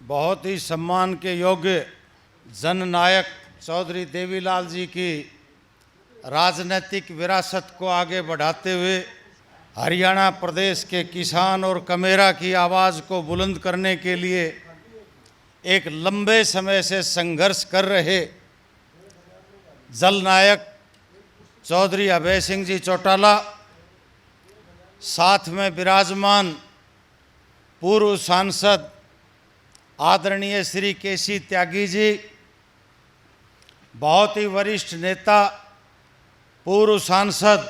बहुत ही सम्मान के योग्य जननायक चौधरी देवीलाल जी की राजनीतिक विरासत को आगे बढ़ाते हुए हरियाणा प्रदेश के किसान और कमेरा की आवाज़ को बुलंद करने के लिए एक लंबे समय से संघर्ष कर रहे जननायक चौधरी अभय सिंह जी चौटाला, साथ में विराजमान पूर्व सांसद आदरणीय श्री केसी त्यागी जी, बहुत ही वरिष्ठ नेता पूर्व सांसद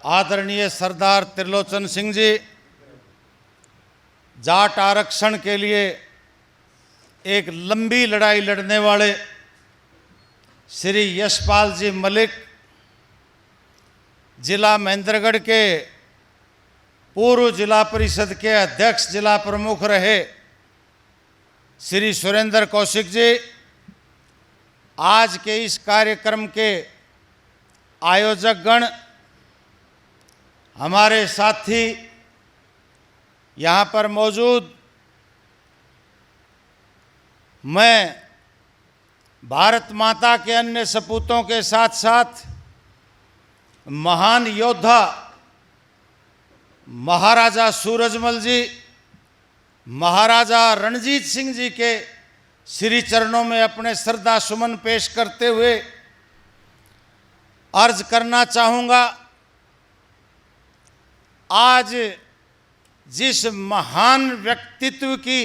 आदरणीय सरदार त्रिलोचन सिंह जी, जाट आरक्षण के लिए एक लंबी लड़ाई लड़ने वाले श्री यशपाल जी मलिक, जिला महेंद्रगढ़ के पूर्व जिला परिषद के अध्यक्ष जिला प्रमुख रहे श्री सुरेंद्र कौशिक जी, आज के इस कार्यक्रम के आयोजक गण, हमारे साथी यहाँ पर मौजूद, मैं भारत माता के अन्य सपूतों के साथ साथ महान योद्धा महाराजा सूरजमल जी, महाराजा रणजीत सिंह जी के श्री चरणों में अपने श्रद्धा सुमन पेश करते हुए अर्ज करना चाहूँगा। आज जिस महान व्यक्तित्व की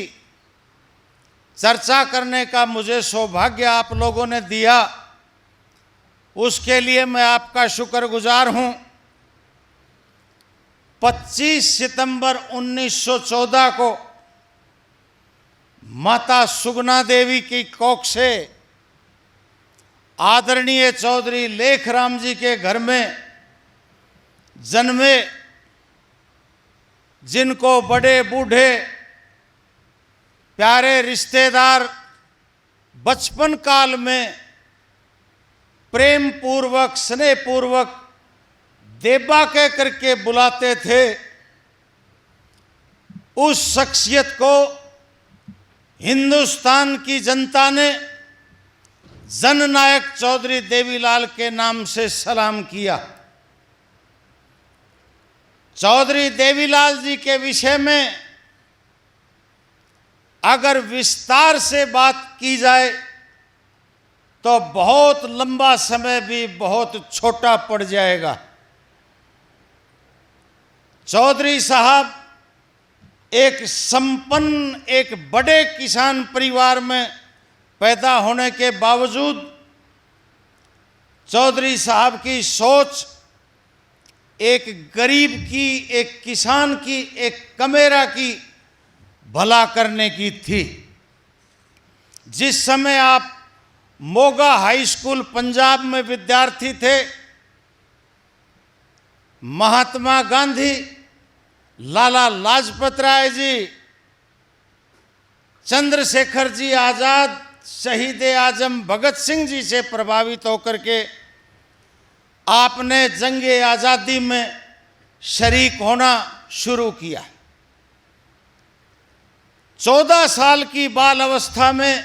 चर्चा करने का मुझे सौभाग्य आप लोगों ने दिया, उसके लिए मैं आपका शुक्रगुजार हूँ। 25 सितंबर 1914 को माता सुगना देवी की कोख से आदरणीय चौधरी लेखराम जी के घर में जन्मे, जिनको बड़े बूढ़े प्यारे रिश्तेदार बचपन काल में प्रेम पूर्वक स्नेह पूर्वक देबा कह करके बुलाते थे, उस शख्सियत को हिंदुस्तान की जनता ने जननायक चौधरी देवीलाल के नाम से सलाम किया। चौधरी देवीलाल जी के विषय में अगर विस्तार से बात की जाए तो बहुत लंबा समय भी बहुत छोटा पड़ जाएगा। चौधरी साहब एक संपन्न, एक बड़े किसान परिवार में पैदा होने के बावजूद चौधरी साहब की सोच एक गरीब की, एक किसान की, एक कमेरा की भला करने की थी। जिस समय आप मोगा हाई स्कूल पंजाब में विद्यार्थी थे, महात्मा गांधी, लाला लाजपत राय जी, चंद्रशेखर जी आज़ाद, शहीद आजम भगत सिंह जी से प्रभावित होकर के आपने जंगे आज़ादी में शरीक होना शुरू किया। 14 साल की बाल अवस्था में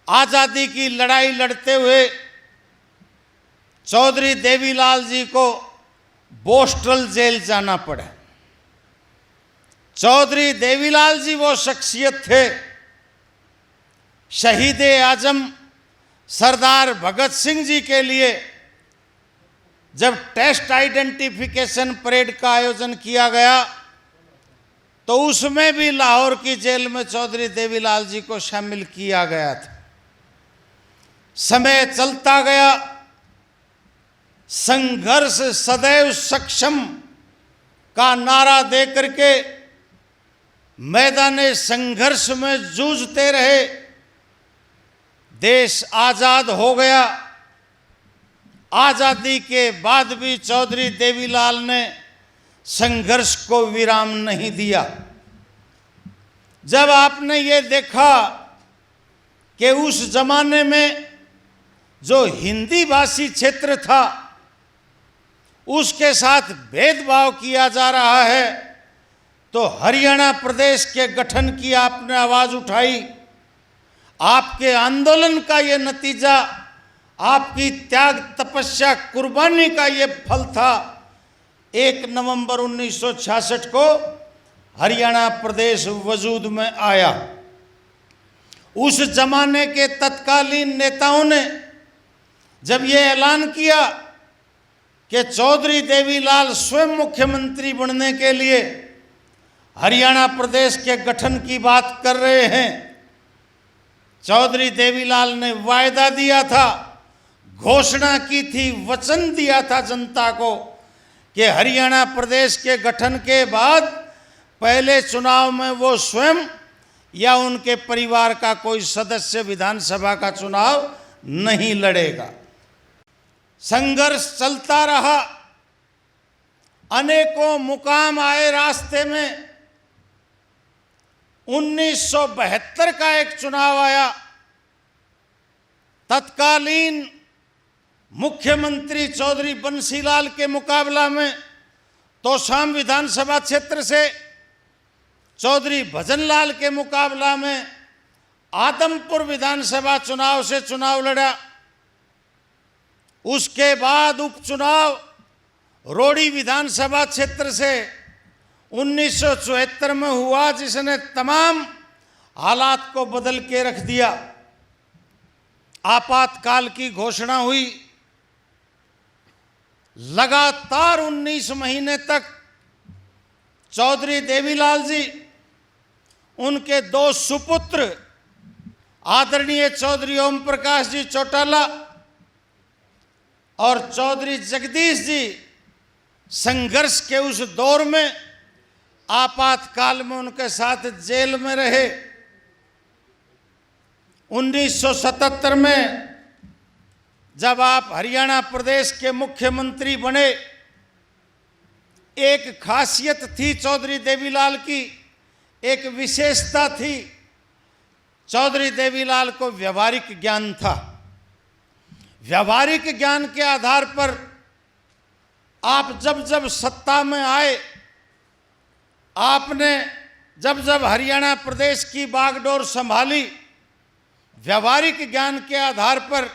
आज़ादी की लड़ाई लड़ते हुए चौधरी देवीलाल जी को बोस्टल जेल जाना पड़ा। चौधरी देवीलाल जी वो शख्सियत थे, शहीद आजम सरदार भगत सिंह जी के लिए जब टेस्ट आइडेंटिफिकेशन परेड का आयोजन किया गया तो उसमें भी लाहौर की जेल में चौधरी देवीलाल जी को शामिल किया गया था। समय चलता गया, संघर्ष सदैव सक्षम का नारा दे करके मैदाने संघर्ष में जूझते रहे। देश आज़ाद हो गया। आज़ादी के बाद भी चौधरी देवीलाल ने संघर्ष को विराम नहीं दिया। जब आपने ये देखा कि उस जमाने में जो हिंदी भाषी क्षेत्र था उसके साथ भेदभाव किया जा रहा है, तो हरियाणा प्रदेश के गठन की आपने आवाज उठाई। आपके आंदोलन का ये नतीजा, आपकी त्याग तपस्या कुर्बानी का ये फल था। 1 नवंबर 1966 को हरियाणा प्रदेश वजूद में आया। उस जमाने के तत्कालीन नेताओं ने जब ये ऐलान किया कि चौधरी देवीलाल स्वयं मुख्यमंत्री बनने के लिए हरियाणा प्रदेश के गठन की बात कर रहे हैं, चौधरी देवीलाल ने वायदा दिया था, घोषणा की थी, वचन दिया था जनता को कि हरियाणा प्रदेश के गठन के बाद पहले चुनाव में वो स्वयं या उनके परिवार का कोई सदस्य विधानसभा का चुनाव नहीं लड़ेगा। संघर्ष चलता रहा, अनेकों मुकाम आए रास्ते में। 1972 का एक चुनाव आया। तत्कालीन मुख्यमंत्री चौधरी बंसीलाल के मुकाबला में तोशाम विधानसभा क्षेत्र से, चौधरी भजनलाल के मुकाबला में आदमपुर विधानसभा चुनाव से चुनाव लड़ा। उसके बाद उपचुनाव रोड़ी विधानसभा क्षेत्र से 1974 में हुआ, जिसने तमाम हालात को बदल के रख दिया। आपातकाल की घोषणा हुई। लगातार 19 महीने तक चौधरी देवीलाल जी, उनके 2 सुपुत्र आदरणीय चौधरी ओम प्रकाश जी चौटाला और चौधरी जगदीश जी संघर्ष के उस दौर में आपातकाल में उनके साथ जेल में रहे। 1977 में जब आप हरियाणा प्रदेश के मुख्यमंत्री बने, एक खासियत थी चौधरी देवीलाल की, एक विशेषता थी। चौधरी देवीलाल को व्यवहारिक ज्ञान था। व्यवहारिक ज्ञान के आधार पर आप जब जब सत्ता में आए, आपने जब जब हरियाणा प्रदेश की बागडोर संभाली, व्यवहारिक ज्ञान के आधार पर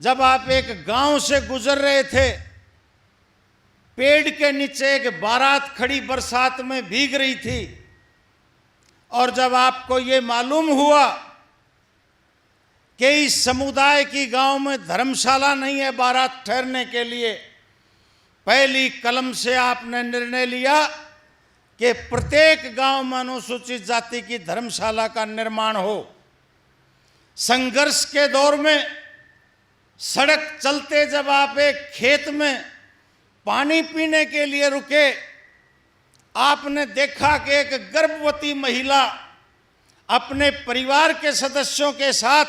जब आप एक गांव से गुजर रहे थे, पेड़ के नीचे एक बारात खड़ी बरसात में भीग रही थी, और जब आपको ये मालूम हुआ कि इस समुदाय की गांव में धर्मशाला नहीं है बारात ठहरने के लिए, पहली कलम से आपने निर्णय लिया कि प्रत्येक गांव में अनुसूचित जाति की धर्मशाला का निर्माण हो। संघर्ष के दौर में सड़क चलते जब आप एक खेत में पानी पीने के लिए रुके, आपने देखा कि एक गर्भवती महिला अपने परिवार के सदस्यों के साथ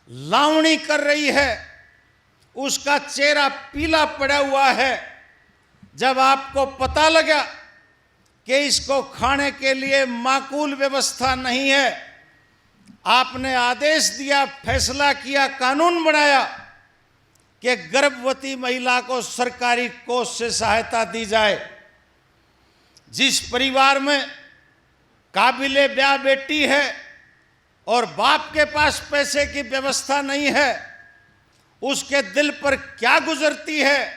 लावणी कर रही है, उसका चेहरा पीला पड़ा हुआ है। जब आपको पता लगा कि इसको खाने के लिए माकूल व्यवस्था नहीं है, आपने आदेश दिया, फैसला किया, कानून बनाया कि गर्भवती महिला को सरकारी कोष से सहायता दी जाए। जिस परिवार में काबिले ब्याह बेटी है और बाप के पास पैसे की व्यवस्था नहीं है, उसके दिल पर क्या गुजरती है,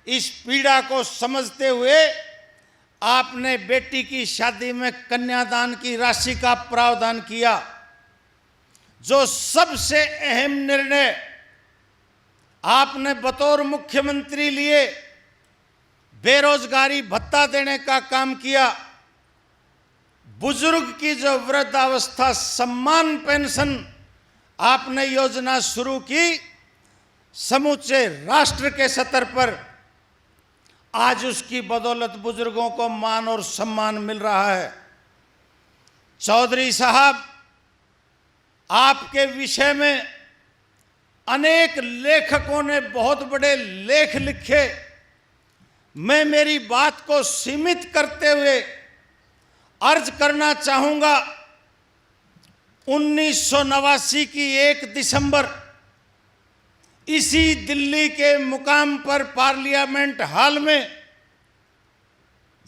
इस पीड़ा को समझते हुए आपने बेटी की शादी में कन्यादान की राशि का प्रावधान किया। जो सबसे अहम निर्णय आपने बतौर मुख्यमंत्री लिए, बेरोजगारी भत्ता देने का काम किया। बुजुर्ग की जो वृद्धावस्था सम्मान पेंशन आपने योजना शुरू की, समूचे राष्ट्र के स्तर पर आज उसकी बदौलत बुजुर्गों को मान और सम्मान मिल रहा है। चौधरी साहब, आपके विषय में अनेक लेखकों ने बहुत बड़े लेख लिखे। मैं मेरी बात को सीमित करते हुए अर्ज करना चाहूँगा, 1989 की 1 दिसंबर इसी दिल्ली के मुकाम पर पार्लियामेंट हॉल में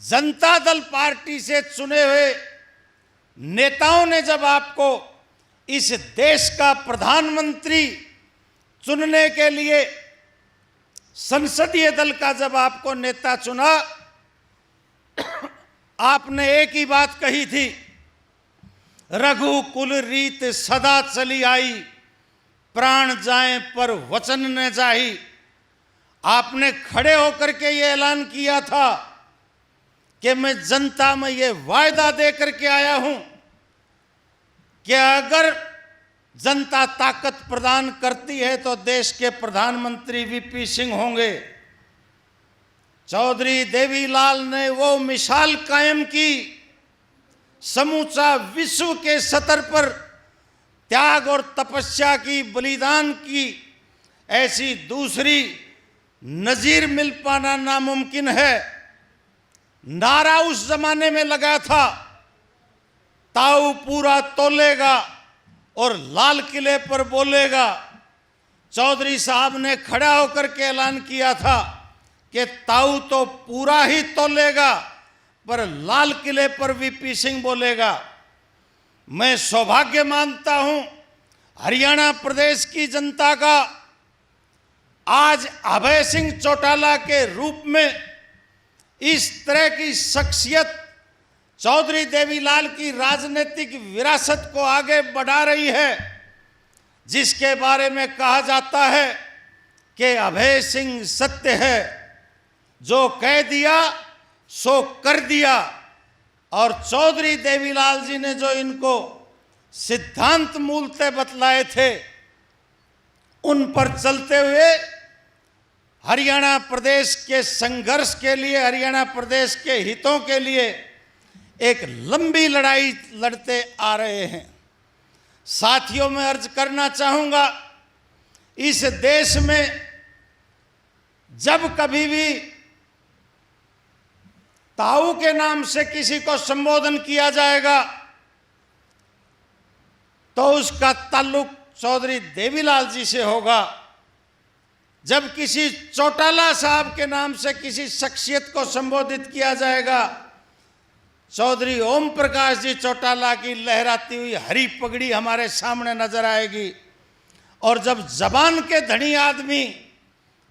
जनता दल पार्टी से चुने हुए नेताओं ने जब आपको इस देश का प्रधानमंत्री चुनने के लिए संसदीय दल का जब आपको नेता चुना, आपने एक ही बात कही थी, रघुकुल रीत सदा चली आई, प्राण जाए पर वचन न जाही। आपने खड़े होकर के ये ऐलान किया था कि मैं जनता में ये वायदा दे करके आया हूं कि अगर जनता ताकत प्रदान करती है तो देश के प्रधानमंत्री वीपी सिंह होंगे। चौधरी देवीलाल ने वो मिसाल कायम की, समूचा विश्व के स्तर पर त्याग और तपस्या की, बलिदान की ऐसी दूसरी नजीर मिल पाना नामुमकिन है। नारा उस जमाने में लगा था, ताऊ पूरा तोलेगा और लाल किले पर बोलेगा। चौधरी साहब ने खड़ा होकर के ऐलान किया था कि ताऊ तो पूरा ही तोलेगा पर लाल किले पर वीपी सिंह बोलेगा। मैं सौभाग्य मानता हूं हरियाणा प्रदेश की जनता का, आज अभय सिंह चौटाला के रूप में इस तरह की शख्सियत चौधरी देवीलाल की राजनीतिक विरासत को आगे बढ़ा रही है, जिसके बारे में कहा जाता है कि अभय सिंह सत्य है, जो कह दिया सो कर दिया। और चौधरी देवीलाल जी ने जो इनको सिद्धांत मूलतः बतलाए थे, उन पर चलते हुए हरियाणा प्रदेश के संघर्ष के लिए, हरियाणा प्रदेश के हितों के लिए एक लंबी लड़ाई लड़ते आ रहे हैं। साथियों, मैं अर्ज करना चाहूंगा, इस देश में जब कभी भी ताऊ के नाम से किसी को संबोधन किया जाएगा तो उसका ताल्लुक चौधरी देवीलाल जी से होगा। जब किसी चौटाला साहब के नाम से किसी शख्सियत को संबोधित किया जाएगा, चौधरी ओम प्रकाश जी चौटाला की लहराती हुई हरी पगड़ी हमारे सामने नजर आएगी। और जब जबान के धनी आदमी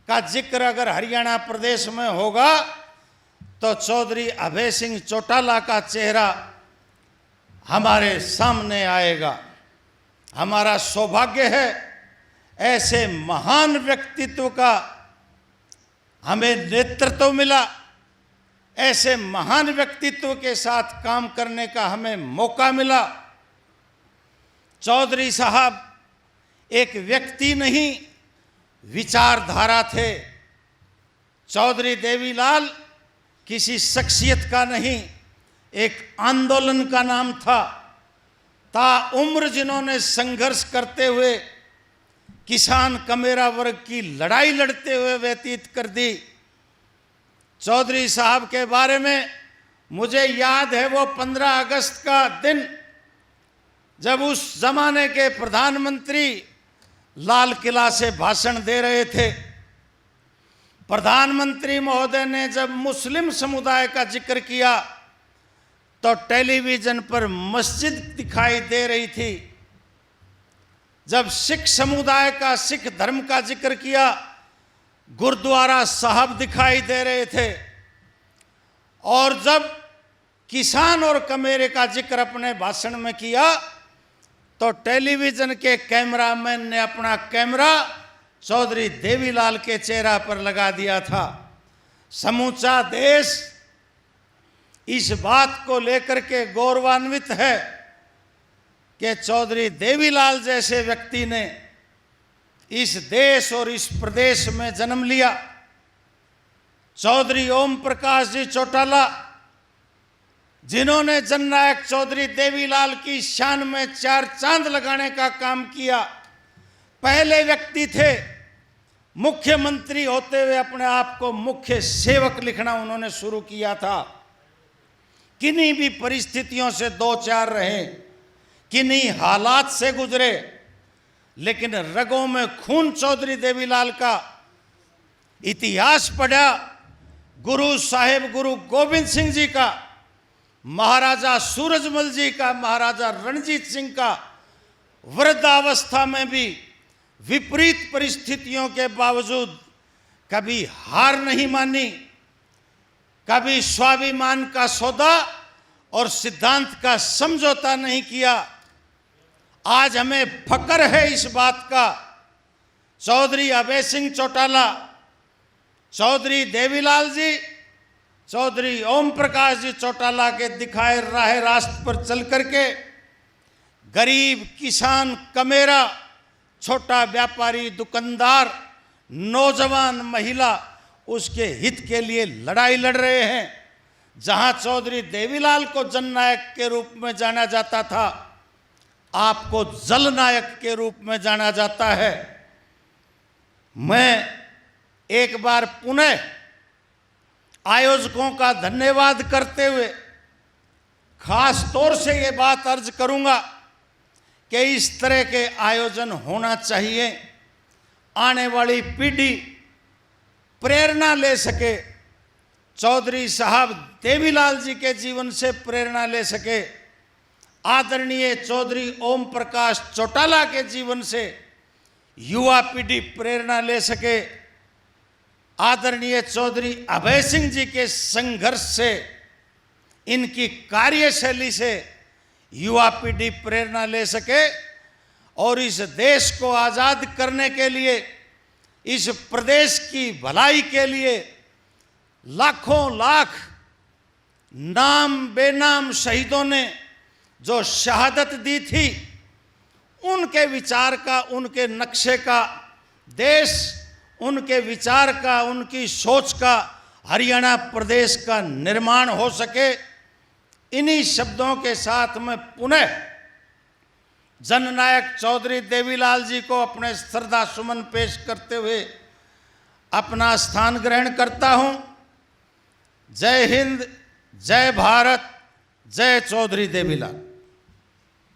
का जिक्र अगर हरियाणा प्रदेश में होगा तो चौधरी अभय सिंह चौटाला का चेहरा हमारे सामने आएगा। हमारा सौभाग्य है ऐसे महान व्यक्तित्व का हमें नेतृत्व मिला, ऐसे महान व्यक्तित्व के साथ काम करने का हमें मौका मिला। चौधरी साहब एक व्यक्ति नहीं, विचारधारा थे। चौधरी देवीलाल किसी शख्सियत का नहीं, एक आंदोलन का नाम था। ताउम्र जिन्होंने संघर्ष करते हुए किसान कमेरा वर्ग की लड़ाई लड़ते हुए व्यतीत कर दी। चौधरी साहब के बारे में मुझे याद है वो 15 अगस्त का दिन, जब उस जमाने के प्रधानमंत्री लाल किला से भाषण दे रहे थे। प्रधानमंत्री महोदय ने जब मुस्लिम समुदाय का जिक्र किया तो टेलीविजन पर मस्जिद दिखाई दे रही थी। जब सिख समुदाय का, सिख धर्म का जिक्र किया, गुरुद्वारा साहब दिखाई दे रहे थे। और जब किसान और कमेरे का जिक्र अपने भाषण में किया तो टेलीविजन के कैमरामैन ने अपना कैमरा चौधरी देवीलाल के चेहरा पर लगा दिया था। समूचा देश इस बात को लेकर के गौरवान्वित है कि चौधरी देवीलाल जैसे व्यक्ति ने इस देश और इस प्रदेश में जन्म लिया। चौधरी ओम प्रकाश जी चौटाला, जिन्होंने जननायक चौधरी देवीलाल की शान में 4 चांद लगाने का काम किया, पहले व्यक्ति थे। मुख्यमंत्री होते हुए अपने आप को मुख्य सेवक लिखना उन्होंने शुरू किया था। किन्हीं भी परिस्थितियों से 2-4 रहे, किन्हीं हालात से गुजरे, लेकिन रगों में खून चौधरी देवीलाल का इतिहास पढ़ा गुरु साहेब गुरु गोविंद सिंह जी का, महाराजा सूरजमल जी का, महाराजा रणजीत सिंह का वृद्धावस्था में भी विपरीत परिस्थितियों के बावजूद कभी हार नहीं मानी, कभी स्वाभिमान का सौदा और सिद्धांत का समझौता नहीं किया। आज हमें फक्र है इस बात का। चौधरी अभय सिंह चौटाला, चौधरी देवीलाल जी, चौधरी ओम प्रकाश जी चौटाला के दिखाए राह रास्त पर चल करके गरीब, किसान, कमेरा, छोटा व्यापारी, दुकानदार, नौजवान, महिला उसके हित के लिए लड़ाई लड़ रहे हैं। जहां चौधरी देवीलाल को जननायक के रूप में जाना जाता था, आपको जलनायक के रूप में जाना जाता है। मैं एक बार पुनः आयोजकों का धन्यवाद करते हुए खास तौर से ये बात अर्ज करूंगा कि इस तरह के आयोजन होना चाहिए। आने वाली पीढ़ी प्रेरणा ले सके, चौधरी साहब देवीलाल जी के जीवन से प्रेरणा ले सके, आदरणीय चौधरी ओम प्रकाश चौटाला के जीवन से युवा पीढ़ी प्रेरणा ले सके, आदरणीय चौधरी अभय सिंह जी के संघर्ष से, इनकी कार्यशैली से युवा पीढ़ी प्रेरणा ले सके और इस देश को आज़ाद करने के लिए, इस प्रदेश की भलाई के लिए लाखों लाख नाम बेनाम शहीदों ने जो शहादत दी थी, उनके विचार का, उनके नक्शे का, देश उनके विचार का, उनकी सोच का, हरियाणा प्रदेश का निर्माण हो सके। इन्हीं शब्दों के साथ मैं पुनः जननायक चौधरी देवीलाल जी को अपने श्रद्धा सुमन पेश करते हुए अपना स्थान ग्रहण करता हूं। जय हिंद, जय भारत, जय चौधरी देवीलाल।